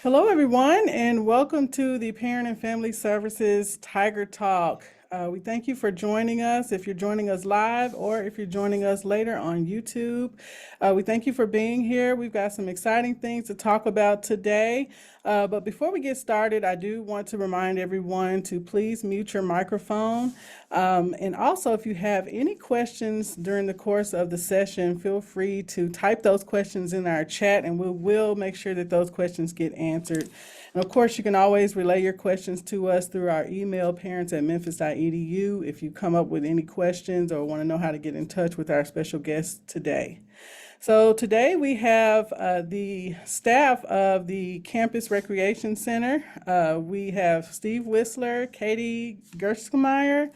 Hello, everyone, and welcome to the Parent and Family Services Tiger Talk. We thank you for joining us if you're joining us live or if you're joining us later on YouTube. We thank you for being here. We've got some exciting things to talk about today. But before we get started, I do want to remind everyone to please mute your microphone. And also, if you have any questions during the course of the session, feel free to type those questions in our chat and we will make sure that those questions get answered. And of course, you can always relay your questions to us through our email, parents@memphis.edu, if you come up with any questions or want to know how to get in touch with our special guest today. So today we have the staff of the Campus Recreation Center. We have Steve Whistler, Katie Gerstmeyer.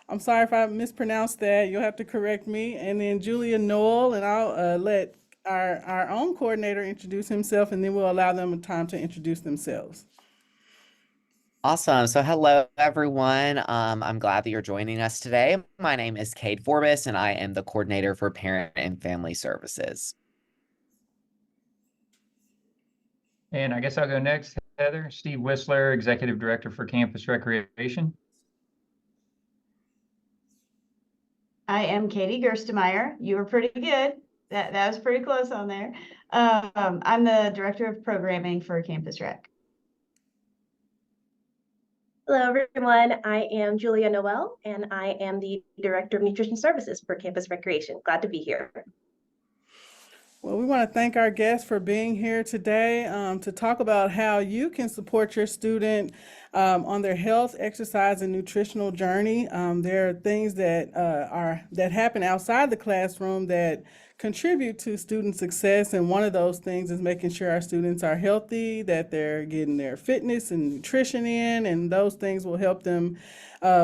I'm sorry if I mispronounced that. You'll have to correct me. And then Julia Noel, and I'll let our own coordinator introduce himself, and then we'll allow them time to introduce themselves. Awesome. So hello, everyone. I'm glad that you're joining us today. My name is Kate Forbes, and I am the coordinator for Parent and Family Services. And I guess I'll go next, Heather. Steve Whistler, Executive Director for Campus Recreation. I am Katie Gerstmeyer. You were pretty good. That was pretty close on there. I'm the Director of Programming for Campus Rec. Hello, everyone. I am Julia Noel, and I am the Director of Nutrition Services for Campus Recreation. Glad to be here. Well, we want to thank our guests for being here today to talk about how you can support your student on their health, exercise, and nutritional journey. There are things that happen outside the classroom that contribute to student success, and one of those things is making sure our students are healthy, that they're getting their fitness and nutrition in, and those things will help them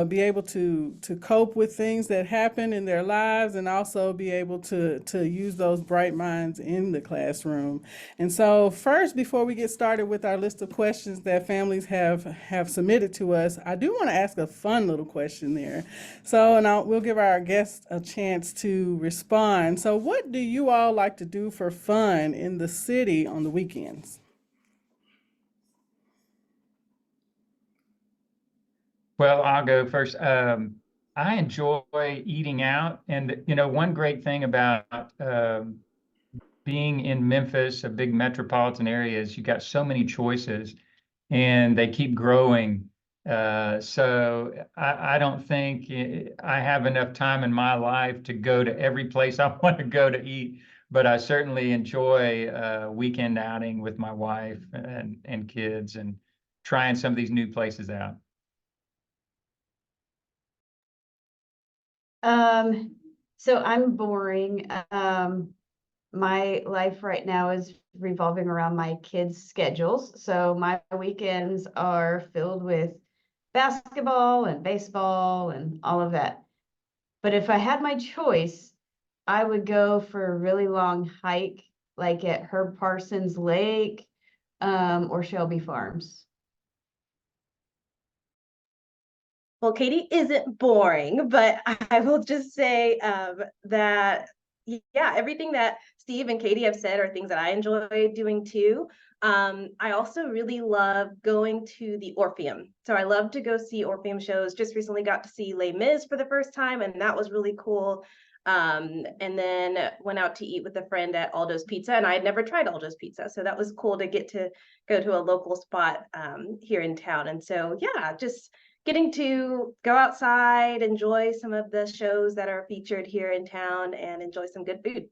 be able to cope with things that happen in their lives, and also be able to use those bright minds in the classroom. And so first, before we get started with our list of questions that families have submitted to us, I do want to ask a fun little question there. So, and we'll give our guests a chance to respond. So what do you all like to do for fun in the city on the weekends? Well, I'll go first. I enjoy eating out. And, one great thing about being in Memphis, a big metropolitan area, is you got so many choices and they keep growing. So I don't think I have enough time in my life to go to every place I want to go to eat, but I certainly enjoy a weekend outing with my wife and kids and trying some of these new places out. So I'm boring. My life right now is revolving around my kids' schedules. So my weekends are filled with basketball and baseball and all of that. But if I had my choice, I would go for a really long hike, like at Herb Parsons Lake, or Shelby Farms. Well, Katie isn't boring, but I will just say that, yeah, everything that Steve and Katie have said are things that I enjoy doing too. I also really love going to the Orpheum. So I love to go see Orpheum shows. Just recently got to see Les Mis for the first time, and that was really cool. And then went out to eat with a friend at Aldo's Pizza, and I had never tried Aldo's Pizza. So that was cool to get to go to a local spot here in town. And so, yeah, just getting to go outside, enjoy some of the shows that are featured here in town, and enjoy some good food.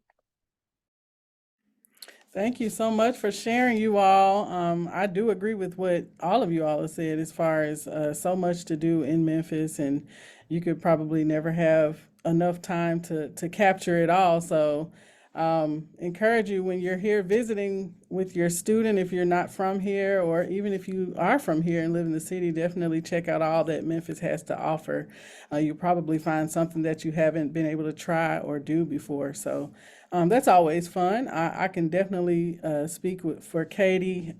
Thank you so much for sharing, you all. I do agree with what all of you all have said as far as so much to do in Memphis, and you could probably never have enough time to capture it all. So encourage you when you're here visiting with your student, if you're not from here, or even if you are from here and live in the city, definitely check out all that Memphis has to offer. You'll probably find something that you haven't been able to try or do before. So that's always fun. I can definitely speak for Katie.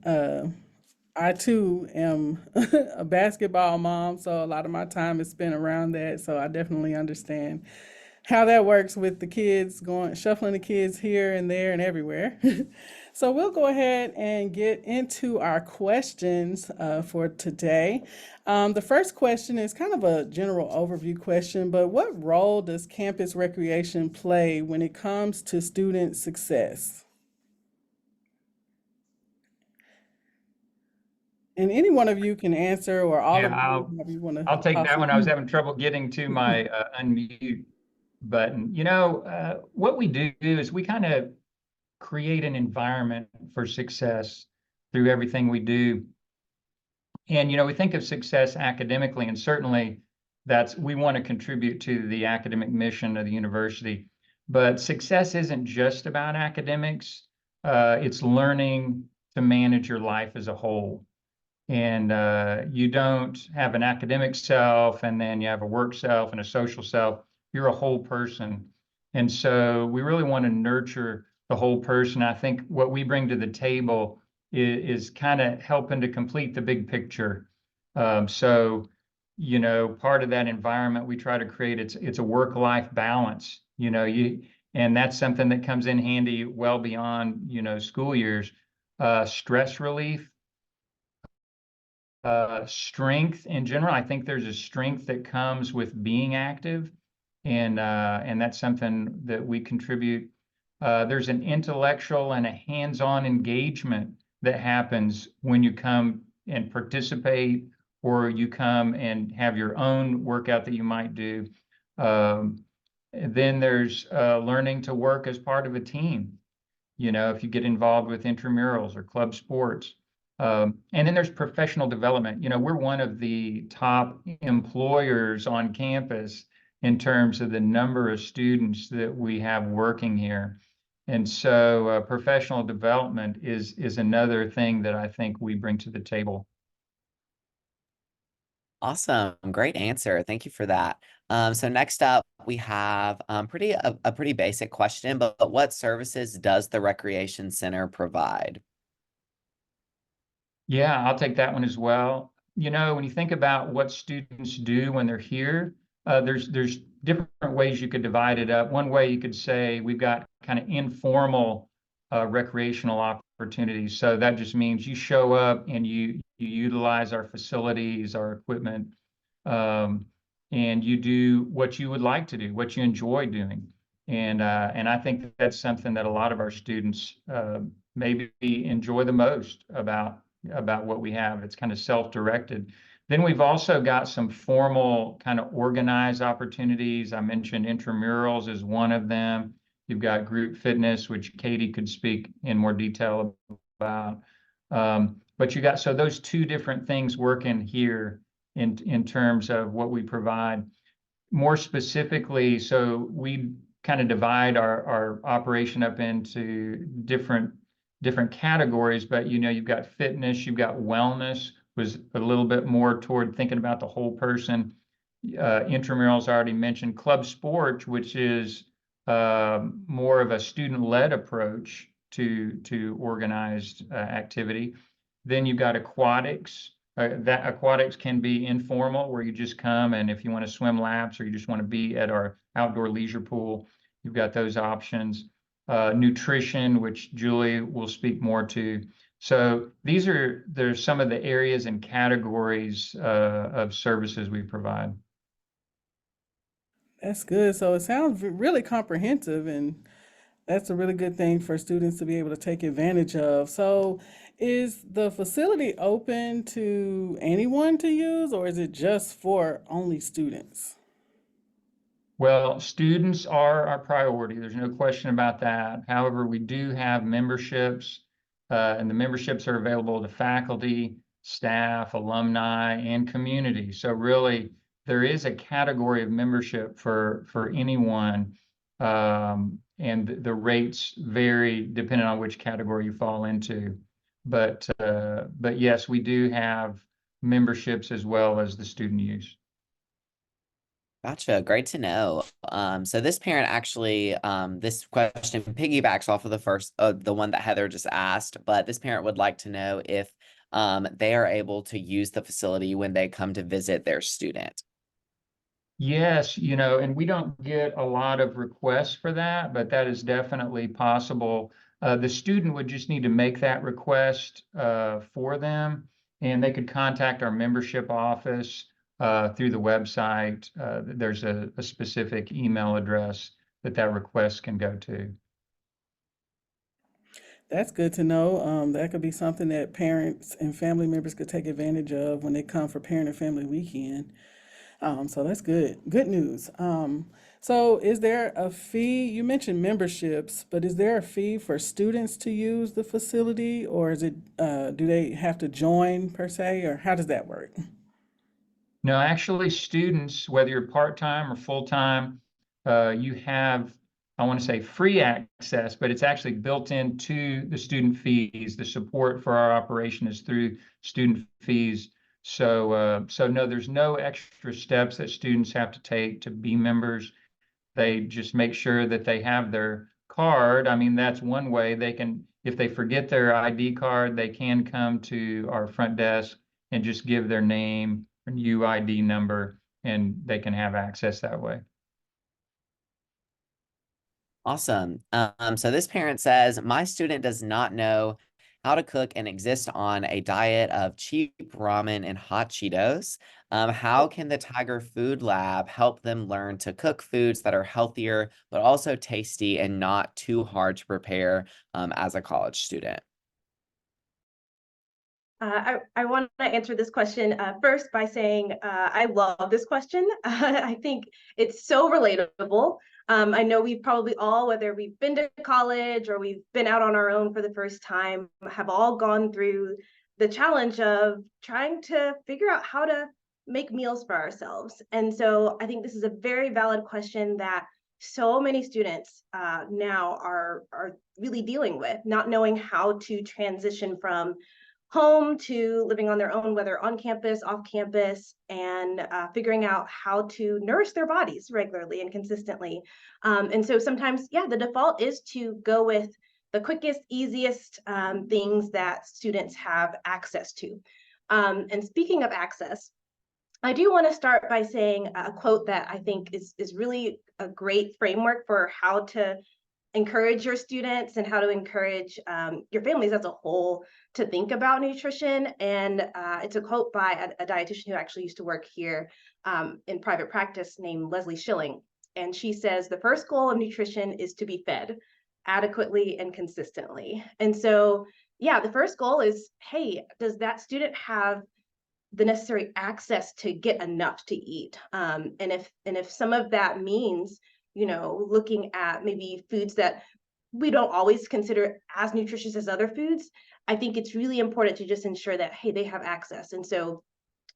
I too am a basketball mom, so a lot of my time is spent around that. So I definitely understand how that works with the kids shuffling the kids here and there and everywhere. So we'll go ahead and get into our questions for today. The first question is kind of a general overview question, but what role does campus recreation play when it comes to student success? And any one of you can answer, or all Yeah, of you, however you want to I'll take toss that it. one. I was having trouble getting to my unmute button. What we do is we kind of create an environment for success through everything we do. And, we think of success academically, and certainly we want to contribute to the academic mission of the university. But success isn't just about academics. It's learning to manage your life as a whole. And you don't have an academic self, and then you have a work self and a social self. You're a whole person. And so we really want to nurture the whole person. I think what we bring to the table is kind of helping to complete the big picture. So, part of that environment we try to create, it's a work-life balance. And that's something that comes in handy well beyond, school years. Stress relief, strength in general. I think there's a strength that comes with being active, and that's something that we contribute. There's an intellectual and a hands-on engagement that happens when you come and participate, or you come and have your own workout that you might do. Then there's learning to work as part of a team. If you get involved with intramurals or club sports. And then there's professional development. We're one of the top employers on campus in terms of the number of students that we have working here. And so professional development is another thing that I think we bring to the table. Awesome. Great answer. Thank you for that. So next up, we have a pretty basic question, but what services does the Recreation Center provide? Yeah, I'll take that one as well. When you think about what students do when they're here, there's different ways you could divide it up. One way you could say we've got kind of informal recreational opportunities. So that just means you show up and you utilize our facilities, our equipment, and you do what you would like to do, what you enjoy doing. And I think that's something that a lot of our students maybe enjoy the most about what we have. It's kind of self-directed. Then we've also got some formal kind of organized opportunities. I mentioned intramurals is one of them. You've got group fitness, which Katie could speak in more detail about. But so those two different things working here in terms of what we provide. More specifically, so we kind of divide our operation up into different categories, but you've got fitness, you've got wellness, was a little bit more toward thinking about the whole person. Intramurals I already mentioned. Club sports, which is more of a student-led approach to organized activity. Then you've got aquatics. That aquatics can be informal, where you just come, and if you want to swim laps or you just want to be at our outdoor leisure pool, you've got those options. Nutrition, which Julie will speak more to. So there's some of the areas and categories of services we provide. That's good. So it sounds really comprehensive, and that's a really good thing for students to be able to take advantage of. So, is the facility open to anyone to use, or is it just for only students? Well, students are our priority. There's no question about that. However, we do have memberships, and the memberships are available to faculty, staff, alumni, and community. So really, there is a category of membership for anyone, and the rates vary depending on which category you fall into. But yes, we do have memberships as well as the student use. Gotcha. Great to know. So this parent actually, this question piggybacks off of the one that Heather just asked, but this parent would like to know if they are able to use the facility when they come to visit their student. Yes, and we don't get a lot of requests for that, but that is definitely possible. The student would just need to make that request for them, and they could contact our membership office through the website. There's a specific email address that request can go to. That's good to know. That could be something that parents and family members could take advantage of when they come for Parent and Family Weekend. So that's good. Good news. So is there a fee? You mentioned memberships, but is there a fee for students to use the facility, or is it, do they have to join per se, or how does that work? No, actually, students, whether you're part-time or full-time, you have, I want to say, free access, but it's actually built into the student fees. The support for our operation is through student fees. So no, there's no extra steps that students have to take to be members. They just make sure that they have their card. I mean, that's one way they can, if they forget their ID card, they can come to our front desk and just give their name and UID number, and they can have access that way. Awesome. So this parent says, my student does not know how to cook and exist on a diet of cheap ramen and hot Cheetos. How can the Tiger Food Lab help them learn to cook foods that are healthier, but also tasty and not too hard to prepare as a college student? I want to answer this question first by saying I love this question. I think it's so relatable. I know we've probably all, whether we've been to college or we've been out on our own for the first time, have all gone through the challenge of trying to figure out how to make meals for ourselves. And so I think this is a very valid question that so many students now are really dealing with, not knowing how to transition from home to living on their own, whether on campus, off campus, and figuring out how to nourish their bodies regularly and consistently. And so sometimes, yeah, the default is to go with the quickest, easiest things that students have access to. And speaking of access, I do want to start by saying a quote that I think is really a great framework for how to encourage your students and how to encourage your families as a whole to think about nutrition. And it's a quote by a dietitian who actually used to work here in private practice named Leslie Schilling. And she says, the first goal of nutrition is to be fed adequately and consistently. And so, yeah, the first goal is, hey, does that student have the necessary access to get enough to eat? And if some of that means, you know, looking at maybe foods that we don't always consider as nutritious as other foods, I think it's really important to just ensure that, hey, they have access. And so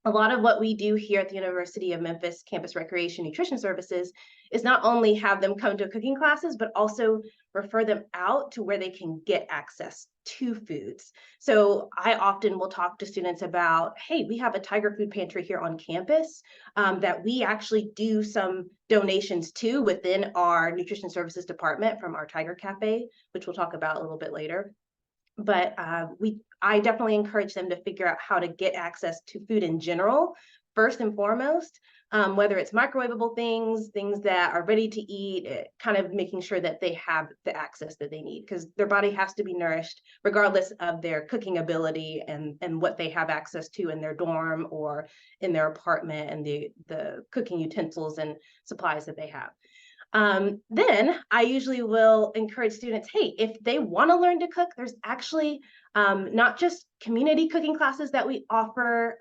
a lot of what we do here at the University of Memphis Campus Recreation Nutrition Services is not only have them come to cooking classes, but also refer them out to where they can get access to foods. So I often will talk to students about, hey, we have a Tiger Food Pantry here on campus that we actually do some donations to within our nutrition services department from our Tiger Cafe, which we'll talk about a little bit later. But I definitely encourage them to figure out how to get access to food in general, first and foremost, whether it's microwavable things that are ready to eat, kind of making sure that they have the access that they need, because their body has to be nourished regardless of their cooking ability and what they have access to in their dorm or in their apartment and the cooking utensils and supplies that they have. Then I usually will encourage students, hey, if they want to learn to cook, there's actually not just community cooking classes that we offer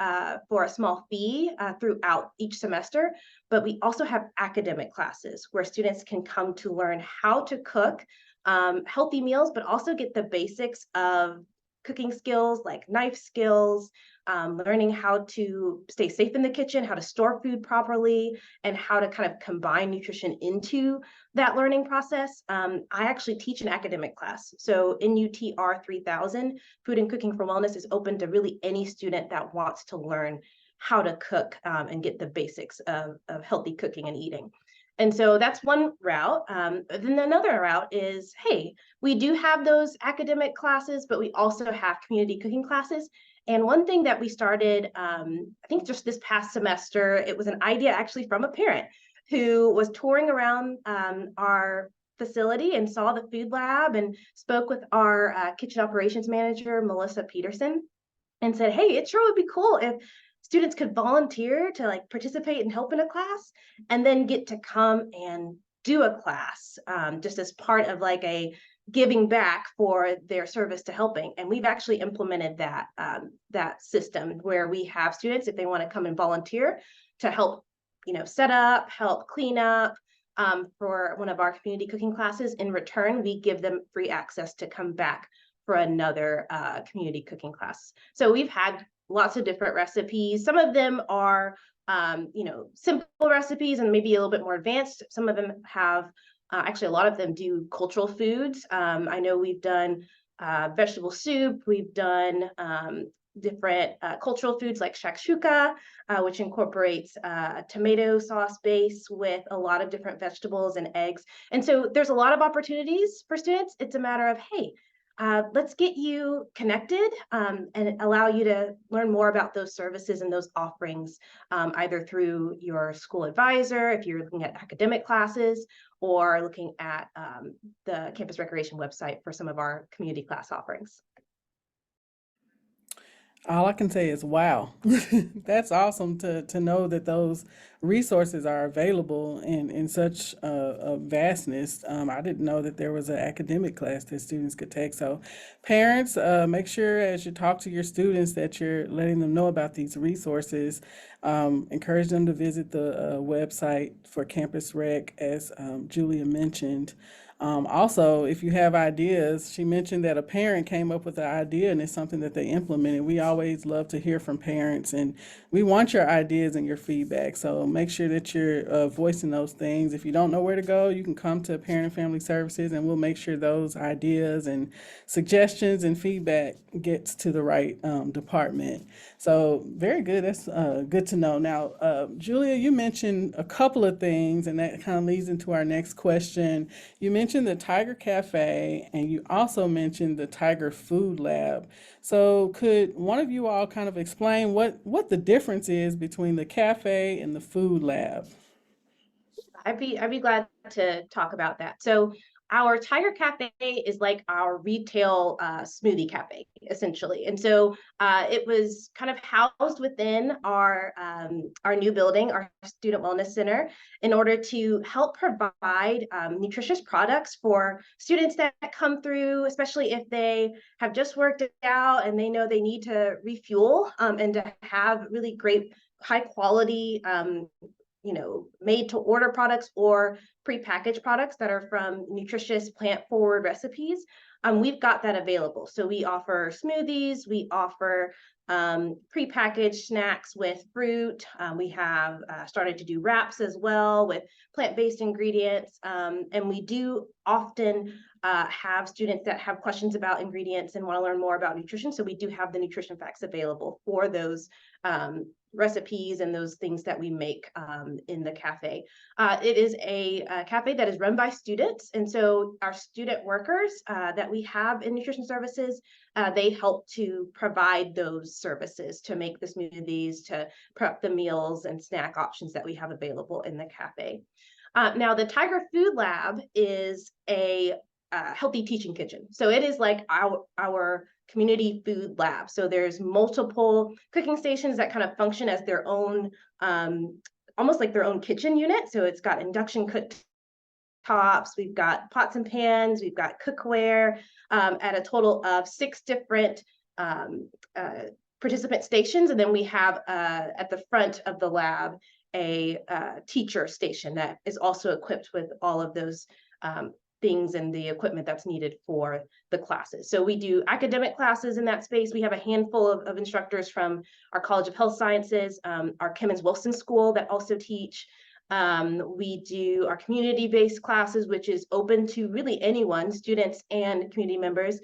for a small fee throughout each semester, but we also have academic classes where students can come to learn how to cook healthy meals, but also get the basics of cooking skills like knife skills, learning how to stay safe in the kitchen, how to store food properly, and how to kind of combine nutrition into that learning process. I actually teach an academic class. So NUTR 3000, Food and Cooking for Wellness, is open to really any student that wants to learn how to cook and get the basics of healthy cooking and eating. And so that's one route. Then another route is, hey, we do have those academic classes, but we also have community cooking classes. And one thing that we started, I think just this past semester, it was an idea actually from a parent who was touring around our facility and saw the food lab and spoke with our kitchen operations manager, Melissa Peterson, and said, hey, it sure would be cool if students could volunteer to like participate and help in a class and then get to come and do a class just as part of like a giving back for their service to helping. And we've actually implemented that that system where we have students, if they want to come and volunteer to help, set up, help clean up for one of our community cooking classes. In return, we give them free access to come back for another community cooking class. So we've had lots of different recipes. Some of them are, simple recipes and maybe a little bit more advanced. Some of them have, actually a lot of them do cultural foods. I know we've done vegetable soup. We've done different cultural foods like shakshuka, which incorporates tomato sauce base with a lot of different vegetables and eggs. And so there's a lot of opportunities for students. It's a matter of, hey, let's get you connected and allow you to learn more about those services and those offerings, either through your school advisor, if you're looking at academic classes, or looking at the Campus Recreation website for some of our community class offerings. All I can say is, wow, that's awesome to know that those resources are available in such a vastness. I didn't know that there was an academic class that students could take. So parents, make sure as you talk to your students that you're letting them know about these resources. Encourage them to visit the website for Campus Rec, as Julia mentioned. Also, if you have ideas, she mentioned that a parent came up with an idea and it's something that they implemented. We always love to hear from parents and we want your ideas and your feedback. So make sure that you're voicing those things. If you don't know where to go, you can come to Parent and Family Services and we'll make sure those ideas and suggestions and feedback gets to the right department. So very good. That's good to know. Now, Julia, you mentioned a couple of things and that kind of leads into our next question. You mentioned the Tiger Cafe and you also mentioned the Tiger Food Lab. So could one of you all kind of explain what the difference is between the cafe and the food lab? I'd be glad to talk about that. So our Tiger Cafe is like our retail smoothie cafe, essentially. And so it was kind of housed within our new building, our Student Wellness Center, in order to help provide nutritious products for students that come through, especially if they have just worked out and they know they need to refuel and to have really great, high quality made to order products or prepackaged products that are from nutritious plant forward recipes. We've got that available. So we offer smoothies, we offer prepackaged snacks with fruit. We have started to do wraps as well with plant-based ingredients. And we do often have students that have questions about ingredients and want to learn more about nutrition. So we do have the nutrition facts available for those recipes and those things that we make in the cafe. It is a cafe that is run by students. And so our student workers that we have in nutrition services, they help to provide those services to make the smoothies, to prep the meals and snack options that we have available in the cafe. Now, the Tiger Food Lab is a healthy teaching kitchen. So it is like our community food lab. So there's multiple cooking stations that kind of function as their own, almost like their own kitchen unit. So it's got induction cooktops, we've got pots and pans, we've got cookware at a total of 6 different participant stations. And then we have at the front of the lab a teacher station that is also equipped with all of those things and the equipment that's needed for the classes. So we do academic classes in that space. We have a handful of instructors from our College of Health Sciences, our Kimmons Wilson School that also teach. We do our community-based classes, which is open to really anyone, students and community members,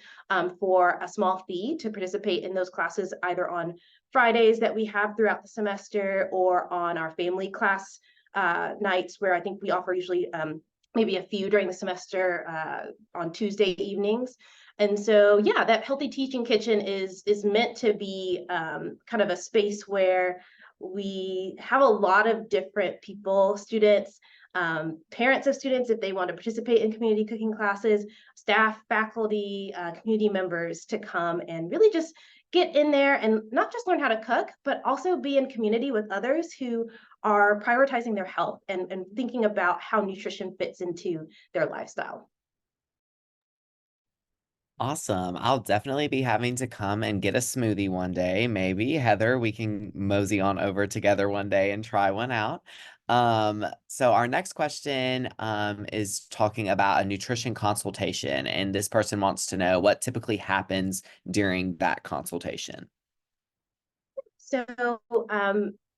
for a small fee to participate in those classes, either on Fridays that we have throughout the semester or on our family class nights, where I think we offer usually maybe a few during the semester on Tuesday evenings. And so, yeah, that Healthy Teaching Kitchen is meant to be kind of a space where we have a lot of different people, students, parents of students, if they want to participate in community cooking classes, staff, faculty, community members to come and really just get in there and not just learn how to cook, but also be in community with others who are prioritizing their health and thinking about how nutrition fits into their lifestyle. Awesome. I'll definitely be having to come and get a smoothie one day. Maybe Heather, we can mosey on over together one day and try one out. So our next question is talking about a nutrition consultation, and this person wants to know what typically happens during that consultation. So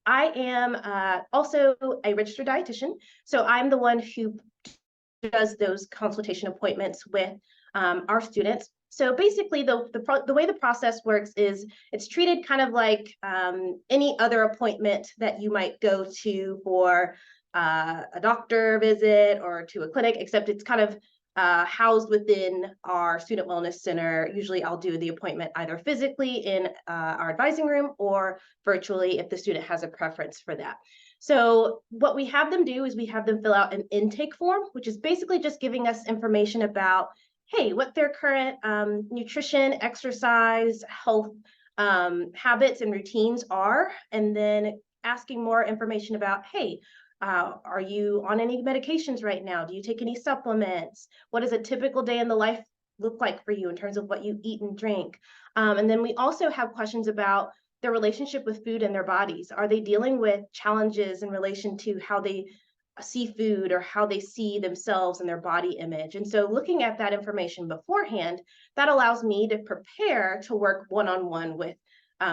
I am also a registered dietitian. So I'm the one who does those consultation appointments with our students. So basically, the way the process works is it's treated kind of like any other appointment that you might go to for a doctor visit or to a clinic, except it's kind of housed within our student wellness center. Usually I'll do the appointment either physically in our advising room or virtually if the student has a preference for that. So what we have them do is we have them fill out an intake form, which is basically just giving us information about, hey, what their current nutrition, exercise, health habits and routines are, and then asking more information about, hey, are you on any medications right now? Do you take any supplements? What does a typical day in the life look like for you in terms of what you eat and drink? And then we also have questions about their relationship with food and their bodies. Are they dealing with challenges in relation to how they see food or how they see themselves and their body image? And so looking at that information beforehand, that allows me to prepare to work one-on-one with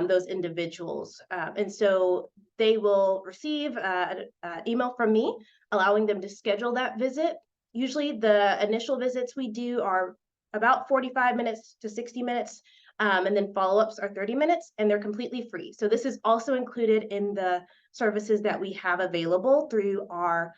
those individuals. And so they will receive an email from me allowing them to schedule that visit. Usually the initial visits we do are about 45 minutes to 60 minutes. And then follow-ups are 30 minutes and they're completely free. So this is also included in the services that we have available through our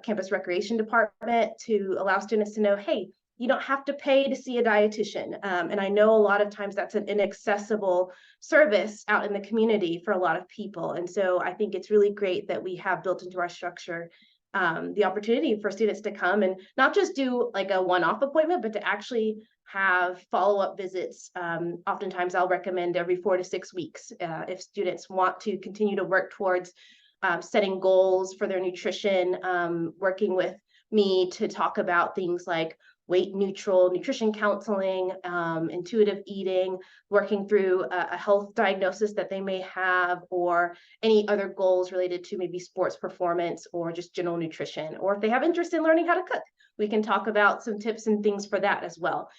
campus recreation department to allow students to know, hey, you don't have to pay to see a dietitian. And I know a lot of times that's an inaccessible service out in the community for a lot of people. And so I think it's really great that we have built into our structure the opportunity for students to come and not just do like a one-off appointment, but to actually have follow-up visits. Oftentimes I'll recommend every 4 to 6 weeks if students want to continue to work towards setting goals for their nutrition, working with me to talk about things like weight neutral nutrition counseling, intuitive eating, working through a health diagnosis that they may have, or any other goals related to maybe sports performance or just general nutrition. Or if they have interest in learning how to cook, we can talk about some tips and things for that as well.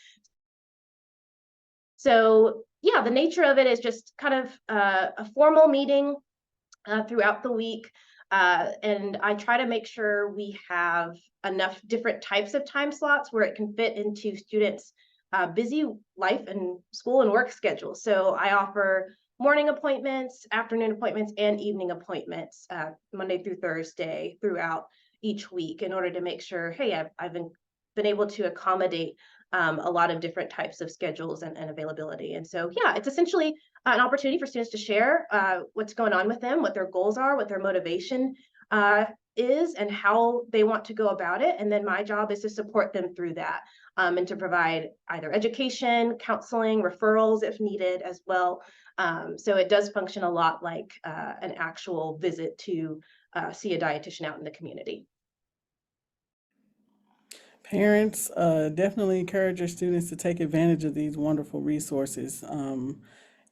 So yeah, the nature of it is just kind of a formal meeting throughout the week. And I try to make sure we have enough different types of time slots where it can fit into students' busy life and school and work schedule. So I offer morning appointments, afternoon appointments, and evening appointments Monday through Thursday throughout each week in order to make sure, hey, I've been able to accommodate a lot of different types of schedules and availability. And so, yeah, it's essentially an opportunity for students to share what's going on with them, what their goals are, what their motivation is, and how they want to go about it. And then my job is to support them through that and to provide either education, counseling, referrals if needed as well. So it does function a lot like an actual visit to see a dietitian out in the community. Parents, definitely encourage your students to take advantage of these wonderful resources.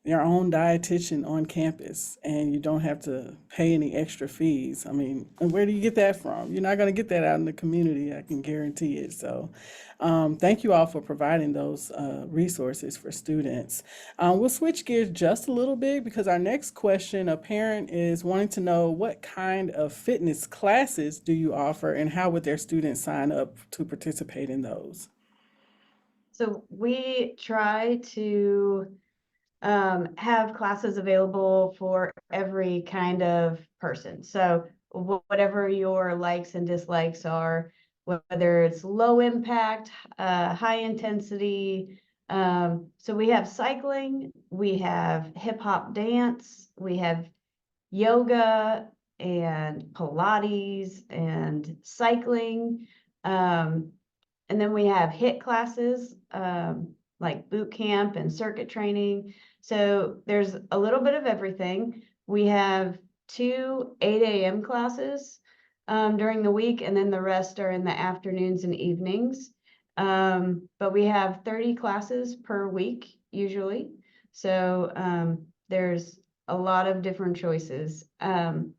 Your own dietitian on campus, and you don't have to pay any extra fees. I mean, and where do you get that from? You're not going to get that out in the community, I can guarantee it. So thank you all for providing those resources for students. We'll switch gears just a little bit because our next question, a parent is wanting to know what kind of fitness classes do you offer and how would their students sign up to participate in those? So we try to have classes available for every kind of person. So whatever your likes and dislikes are, whether it's low impact, high intensity. So we have cycling, we have hip hop dance, we have yoga and Pilates and cycling. And then we have HIIT classes, like boot camp and circuit training. So there's a little bit of everything. We have 2 8 a.m. classes during the week, and then the rest are in the afternoons and evenings. But we have 30 classes per week usually. So there's a lot of different choices. The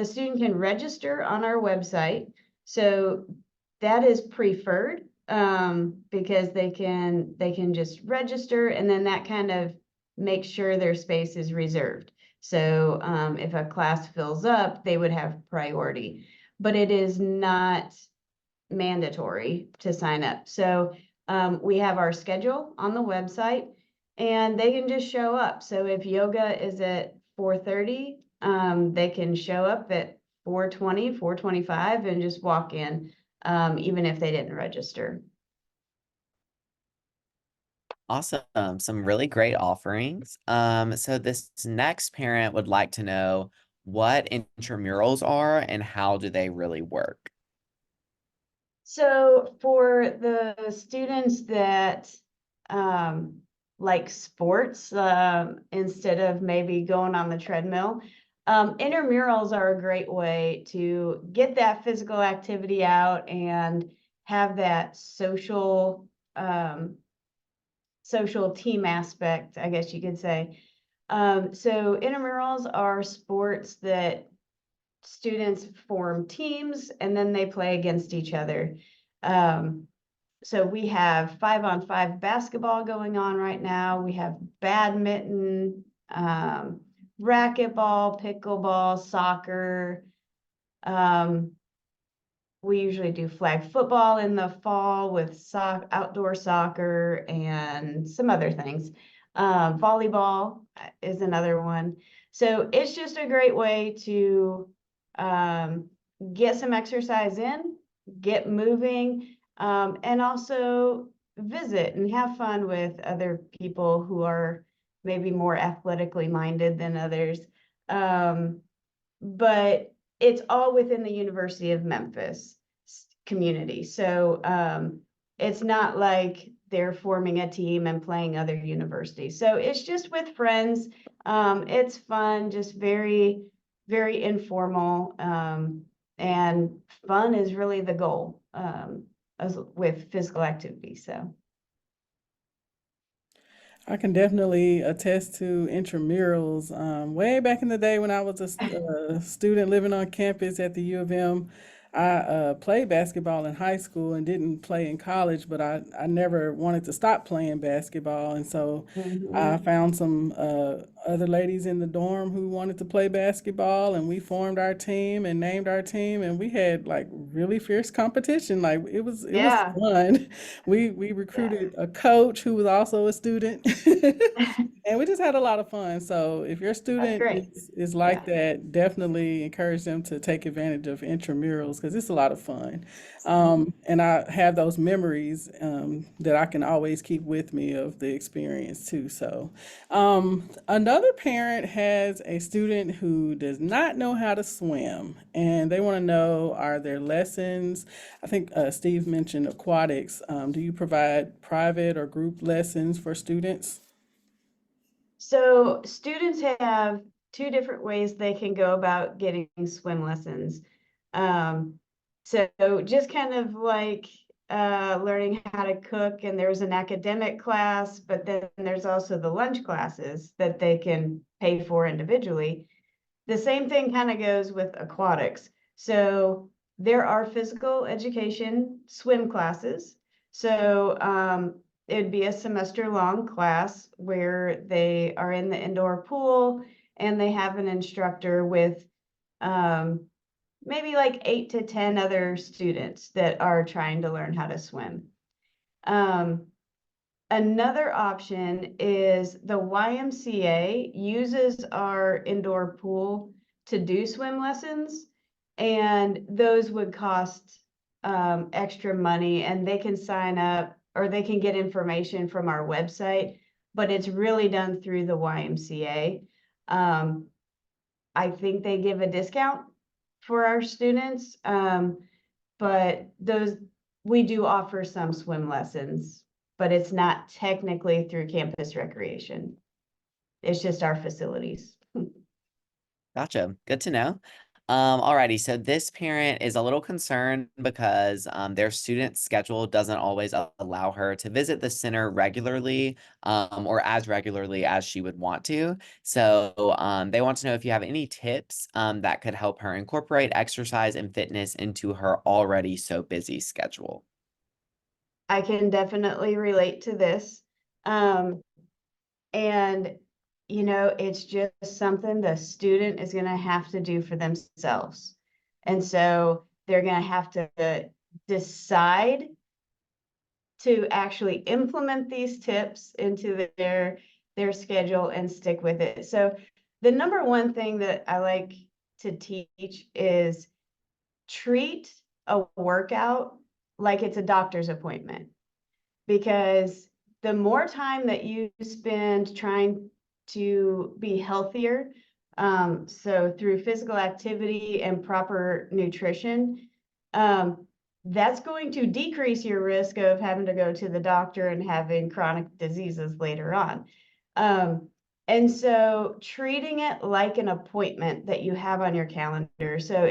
student can register on our website. So that is preferred because they can just register, and then that kind of makes sure their space is reserved. So if a class fills up, they would have priority, but it is not mandatory to sign up. So we have our schedule on the website, and they can just show up. So if yoga is at 4:30, they can show up at 4:20, 4:25 and just walk in, even if they didn't register. Awesome. Some really great offerings. So this next parent would like to know what intramurals are and how do they really work? So for the students that like sports, instead of maybe going on the treadmill, intramurals are a great way to get that physical activity out and have that social team aspect, I guess you could say. So intramurals are sports that students form teams and then they play against each other. So we have 5-on-5 basketball going on right now. We have badminton, racquetball, pickleball, soccer. We usually do flag football in the fall with outdoor soccer and some other things. Volleyball is another one. So it's just a great way to get some exercise in, get moving, and also visit and have fun with other people who are maybe more athletically minded than others. But it's all within the University of Memphis community. So it's not like they're forming a team and playing other universities. So it's just with friends. It's fun, just very, very informal. And fun is really the goal with physical activity. So. I can definitely attest to intramurals. Way back in the day when I was a student living on campus at the U of M, I played basketball in high school and didn't play in college, but I never wanted to stop playing basketball. And so I found some other ladies in the dorm who wanted to play basketball, and we formed our team and named our team, and we had like really fierce competition. Like it was Yeah. fun. We recruited a coach who was also a student. And we just had a lot of fun. So if your That's student great. is like that, definitely encourage them to take advantage of intramurals because it's a lot of fun. And I have those memories that I can always keep with me of the experience too. So another parent has a student who does not know how to swim, and they want to know, are there lessons? I think Steve mentioned aquatics. Do you provide private or group lessons for students? So students have 2 different ways they can go about getting swim lessons. So just kind of like learning how to cook, and there's an academic class, but then there's also the lunch classes that they can pay for individually. The same thing kind of goes with aquatics. So there are physical education swim classes. So it'd be a semester-long class where they are in the indoor pool and they have an instructor with maybe like 8 to 10 other students that are trying to learn how to swim. Another option is the YMCA uses our indoor pool to do swim lessons, and those would cost extra money, and they can sign up or they can get information from our website, but it's really done through the YMCA. I think they give a discount for our students. But we do offer some swim lessons, but it's not technically through Campus Recreation. It's just our facilities. Gotcha. Good to know. Alrighty, so this parent is a little concerned because their student schedule doesn't always allow her to visit the center regularly or as regularly as she would want to. So they want to know if you have any tips that could help her incorporate exercise and fitness into her already so busy schedule. I can definitely relate to this. And it's just something the student is going to have to do for themselves. And so they're going to have to decide to actually implement these tips into their schedule and stick with it. So the number one thing that I like to teach is treat a workout like it's a doctor's appointment, because the more time that you spend trying to be healthier, so through physical activity and proper nutrition, that's going to decrease your risk of having to go to the doctor and having chronic diseases later on. And so treating it like an appointment that you have on your calendar. So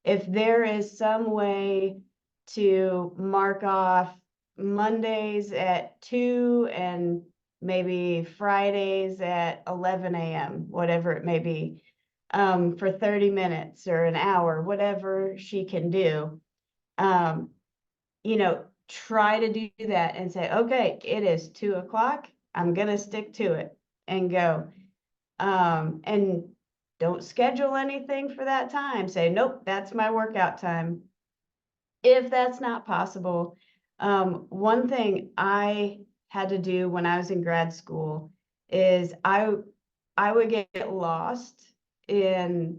if there is some way to mark off Mondays at 2 and maybe Fridays at 11 a.m., whatever it may be, for 30 minutes or an hour, whatever she can do, try to do that and say, okay, it is 2 o'clock. I'm going to stick to it and go. And don't schedule anything for that time. Say, nope, that's my workout time. If that's not possible, one thing I had to do when I was in grad school is I would get lost in,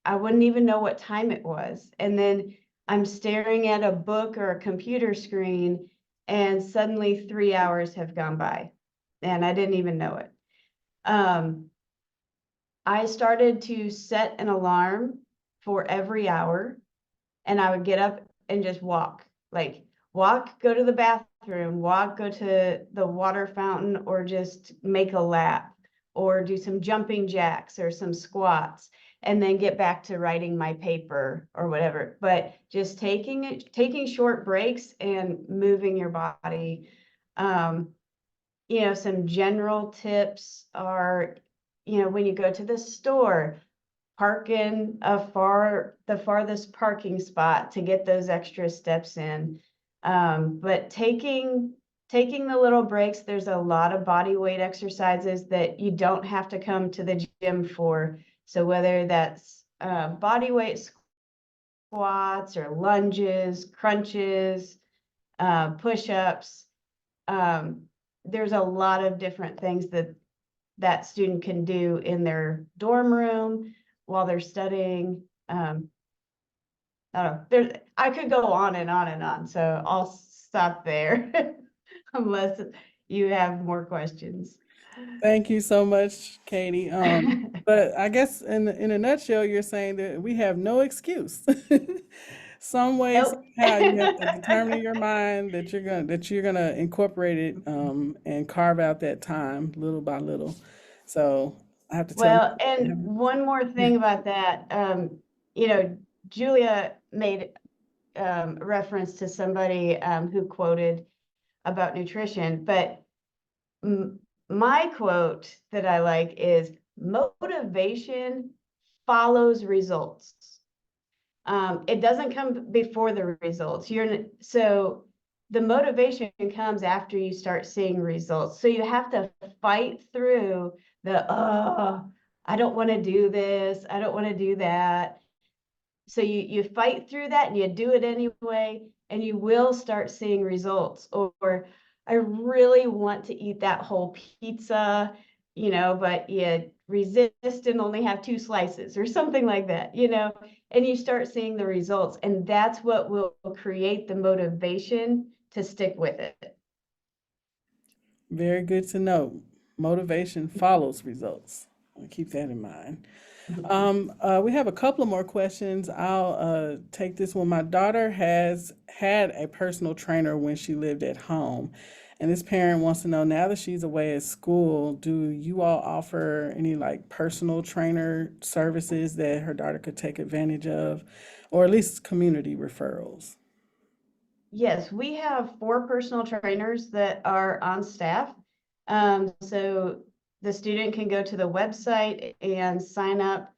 I wouldn't even know what time it was. And then I'm staring at a book or a computer screen, and suddenly 3 hours have gone by and I didn't even know it. I started to set an alarm for every hour, and I would get up and just walk, go to the bathroom, go to the water fountain, or just make a lap, or do some jumping jacks or some squats, and then get back to writing my paper or whatever. But just taking short breaks and moving your body. Some general tips are, when you go to the store, park in the farthest parking spot to get those extra steps in. But taking the little breaks, there's a lot of body weight exercises that you don't have to come to the gym for. So whether that's body weight squats or lunges, crunches, push-ups, there's a lot of different things that student can do in their dorm room while they're studying. I don't know. I could go on and on and on, so I'll stop there unless you have more questions. Thank you so much, Katie. But I guess in a nutshell, you're saying that we have no excuse. Some way, Nope. somehow, you have to determine in your mind that you're gonna incorporate it and carve out that time little by little. So I have to tell Well, and you. one more thing about that, Julia made reference to somebody who quoted about nutrition, but my quote that I like is, motivation follows results. It doesn't come before the results. So the motivation comes after you start seeing results. So you have to fight through I don't want to do this, I don't want to do that. So you fight through that and you do it anyway, and you will start seeing results. Or I really want to eat that whole pizza, but you resist and only have 2 slices or something like that, and you start seeing the results. And that's what will create the motivation to stick with it. Very good to know. Motivation follows results. I'll keep that in mind. We have a couple of more questions. I'll take this one. My daughter has had a personal trainer when she lived at home. And this parent wants to know, now that she's away at school, do you all offer any like personal trainer services that her daughter could take advantage of, or at least community referrals? Yes, we have 4 personal trainers that are on staff. So the student can go to the website and sign up.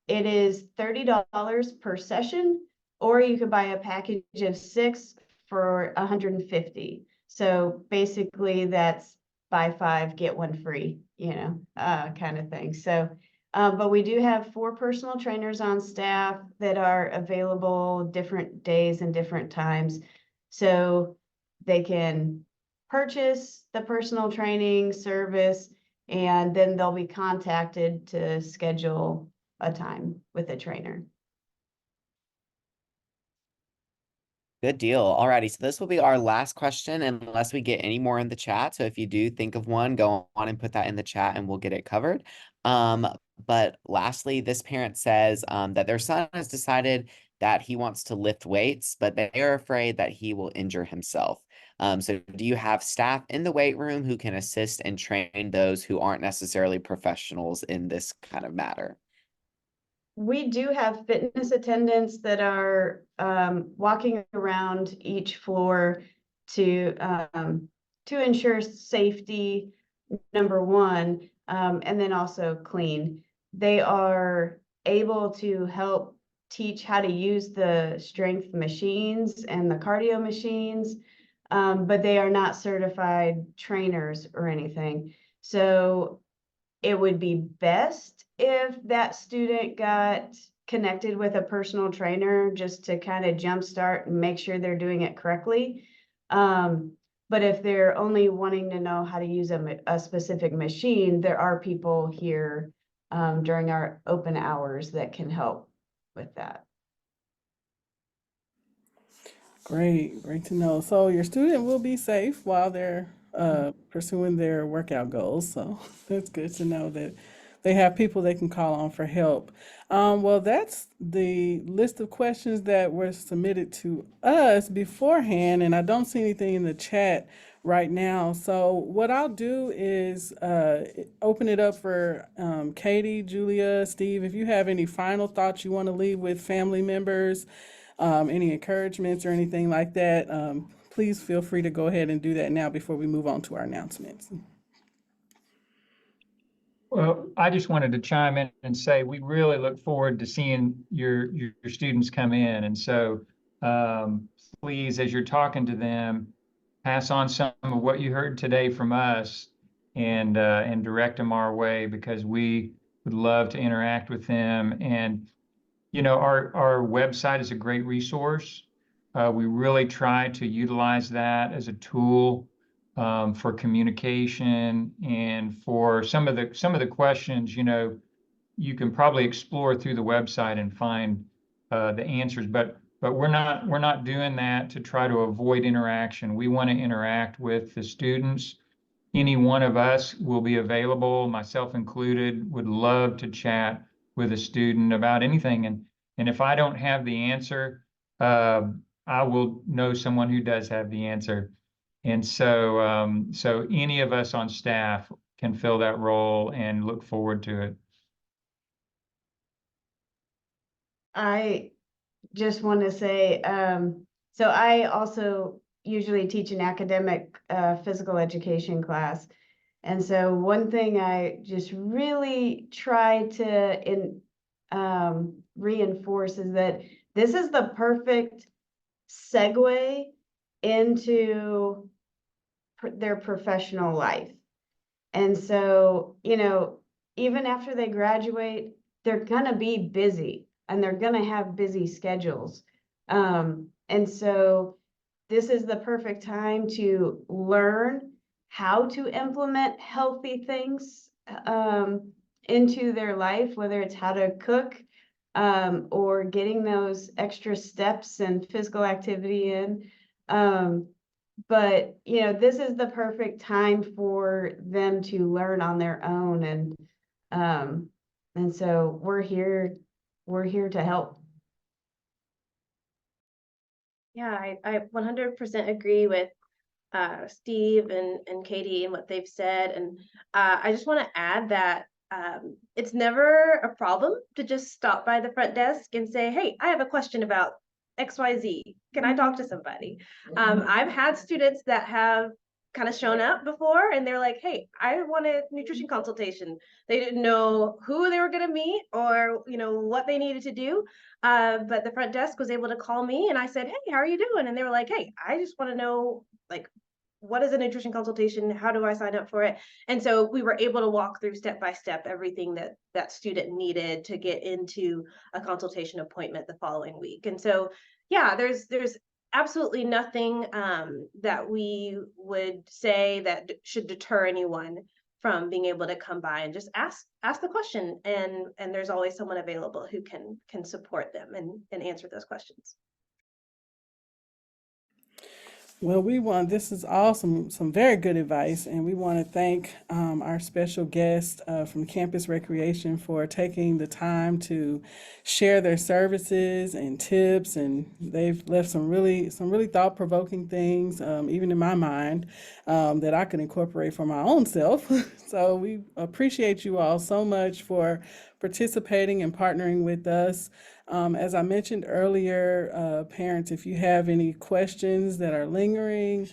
It is $30 per session, or you could buy a package of 6 for $150. So basically that's buy 5, get 1 free, kind of thing. So, but we do have 4 personal trainers on staff that are available different days and different times. So they can purchase the personal training service, and then they'll be contacted to schedule a time with a trainer. Good deal. Alrighty, so this will be our last question unless we get any more in the chat. So if you do think of one, go on and put that in the chat and we'll get it covered. But lastly, this parent says that their son has decided that he wants to lift weights, but they are afraid that he will injure himself. So do you have staff in the weight room who can assist and train those who aren't necessarily professionals in this kind of matter? We do have fitness attendants that are walking around each floor to ensure safety, number one, and then also clean. They are able to help teach how to use the strength machines and the cardio machines, but they are not certified trainers or anything. So it would be best if that student got connected with a personal trainer just to kind of jumpstart and make sure they're doing it correctly. But if they're only wanting to know how to use a specific machine, there are people here during our open hours that can help with that. Great, great to know. So your student will be safe while they're pursuing their workout goals. So that's good to know that they have people they can call on for help. Well, that's the list of questions that were submitted to us beforehand, and I don't see anything in the chat right now. So what I'll do is open it up for Katie, Julia, Steve. If you have any final thoughts you want to leave with family members, any encouragements or anything like that, please feel free to go ahead and do that now before we move on to our announcements. Well, I just wanted to chime in and say we really look forward to seeing your students come in. And so please, as you're talking to them, pass on some of what you heard today from us and direct them our way, because we would love to interact with them. And our website is a great resource. We really try to utilize that as a tool for communication and for some of the questions. You can probably explore through the website and find the answers, but we're not doing that to try to avoid interaction. We want to interact with the students. Any one of us will be available, myself included, would love to chat with a student about anything. And if I don't have the answer, I will know someone who does have the answer. And so any of us on staff can fill that role and look forward to it. I just want to say, so I also usually teach an academic physical education class. And so one thing I just really try to reinforce is that this is the perfect segue into their professional life. And so, even after they graduate, they're going to be busy and they're going to have busy schedules. And so this is the perfect time to learn how to implement healthy things into their life, whether it's how to cook or getting those extra steps and physical activity in. But this is the perfect time for them to learn on their own. And And so we're here to help. Yeah, I 100% agree with Steve and Katie and what they've said. And I just want to add that it's never a problem to just stop by the front desk and say, hey, I have a question about XYZ. Can I talk to somebody? I've had students that have kind of shown up before and they're like, hey, I want a nutrition consultation. They didn't know who they were going to meet or, what they needed to do. But the front desk was able to call me and I said, hey, how are you doing? And they were like, hey, I just want to know, like, what is a nutrition consultation? How do I sign up for it? And so we were able to walk through step by step everything that that student needed to get into a consultation appointment the following week. And so, yeah, there's absolutely nothing that we would say that should deter anyone from being able to come by and just ask the question, and there's always someone available who can support them and answer those questions. Well, this is awesome, some very good advice, and we want to thank our special guest from Campus Recreation for taking the time to share their services and tips, and they've left some really thought-provoking things, even in my mind, that I can incorporate for my own self. So we appreciate you all so much for participating and partnering with us. As I mentioned earlier, parents, if you have any questions that are lingering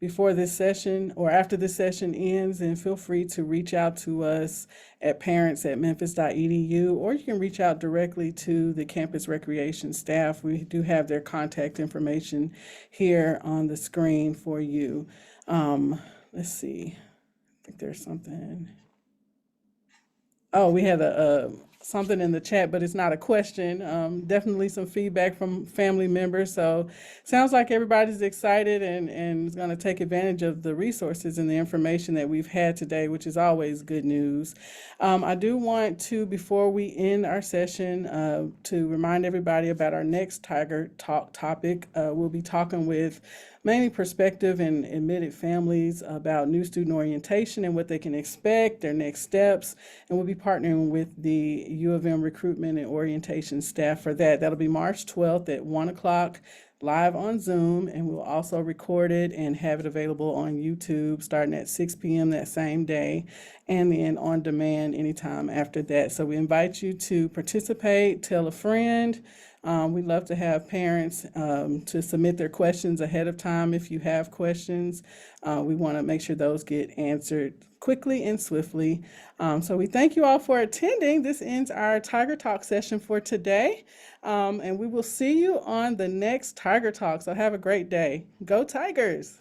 before this session or after this session ends, then feel free to reach out to us at parents@memphis.edu, or you can reach out directly to the Campus Recreation staff. We do have their contact information here on the screen for you. Let's see. I think there's something. Oh, we had something in the chat, but it's not a question. Definitely some feedback from family members. So sounds like everybody's excited and is going to take advantage of the resources and the information that we've had today, which is always good news. I do want to, before we end our session, to remind everybody about our next Tiger Talk topic. We'll be talking with mainly prospective and admitted families about new student orientation and what they can expect, their next steps, and we'll be partnering with the U of M recruitment and orientation staff for that. That'll be March 12th at 1 o'clock live on Zoom, and we'll also record it and have it available on YouTube starting at 6 p.m. that same day, and then on demand anytime after that. So we invite you to participate, tell a friend. We'd love to have parents to submit their questions ahead of time if you have questions. We want to make sure those get answered quickly and swiftly. So we thank you all for attending. This ends our Tiger Talk session for today. And we will see you on the next Tiger Talk. So have a great day. Go Tigers!